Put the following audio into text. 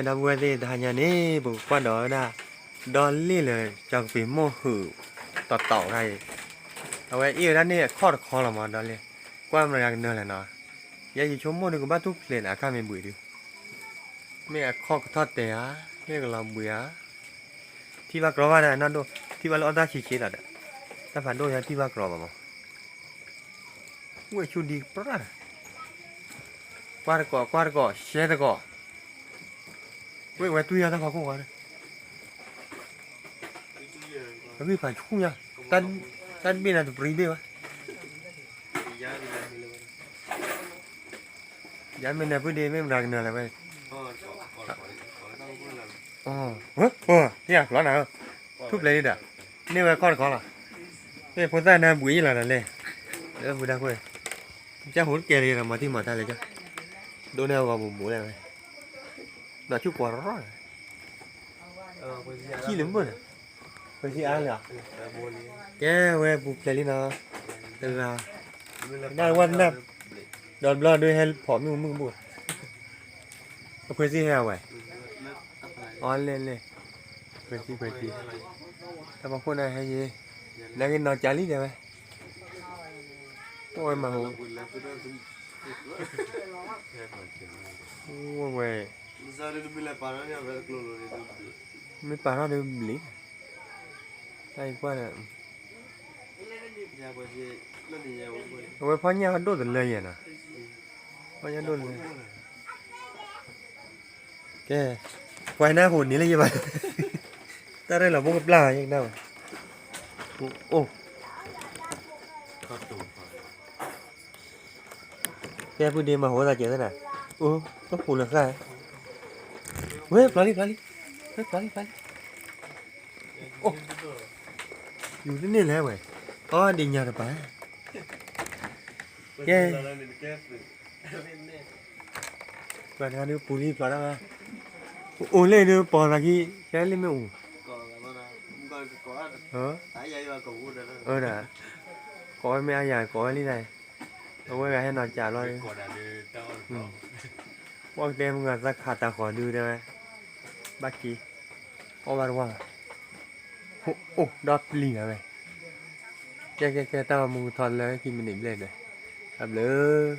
đó vừa đi thằng nhà này bụng qua đó đã đón liเลยจังปีโมหือต่อๆได้เอาไว้อีด้านนี้ข้อละมาดอนเลยกว่ามันอยากเนินแหละเนาะอย่าอยู่ชั่วโมงนึงก็บ้าทุกเรียนอาการไม่บุยดิไม่ข้อทอดเตะไม่ก็ลำบุยที่ว่ากรอว่าน่ะนั่นดูที่ว่าเราได้ขี้ๆน่ะแต่ฝันดูอย่างที่ว่ากรอมาเว้ยชุดดีปะกวาดก่อเช็ดก่อเว้ยตุ้ยตาขอกูก่อนแล้วพี่ผ่านชุ่มยังตันเป็นอะไรตัวปรีเบ้วะยันเป็นอะไรพูดดีไม่รักเนื้ออะไรไปอ๋อเนี่ยร้อนหนาวทุบเลยดินี่ว่าก้อนขอหรอนี่พอใต้น้ำบุ๋ยอะไรนั่นเลยเออบุดักเว้ยจะหุ่นเกลียร์มาที่มาใต้เลยจ้ะโดนแนวกับบุ๋ยอะไรน่าชุบกว่าร้อนขี้ลืมบ่เนี่ยไปที่อ่านเลยแกเว้ยบุกเลยนะเออน่าวันน่ะโดนบล้อด้วยให้ผอมมึงบุกเอาไปที่แฮวไว้อ๋อเล่นไปที่ถ้าบางคนให้ยีนั่งกินนอนจารีได้ไหมโอ้ยมาหูโอ้ยเว้ยไม่ปาราเดิมลิไอ้กว่าเนี่ยเอาไว้พ่อเนี่ยเขาโดนเลยอ่ะนะพ่อเนี่ยโดนเลยแกไว้หน้าหุ่นนี้เลยยังไงแต่ได้หรอพวกปลาอย่างนั้นโอ้แกพูดดีมาหัวตาเจ๋อน่ะโอ้ต้องพูดเลยค่ะเฮ้ยปลาลิโอ้อยู่ที่นี่แล้วเว้ยอ๋อดิ่งยาตะไปแกปลาเนี่ยปูรีปลาได้โอ้เล่นปลากี้แค่เล่นไม่อู้น่ะcó mấy ai già có lý này không có ai nói trả lời quăng tem người ta khát ta khỏi đưa đây bác chị ô bà quăng ô đọt lì này cái tao muốn thon lên khi mình điểm lên này làm lỡ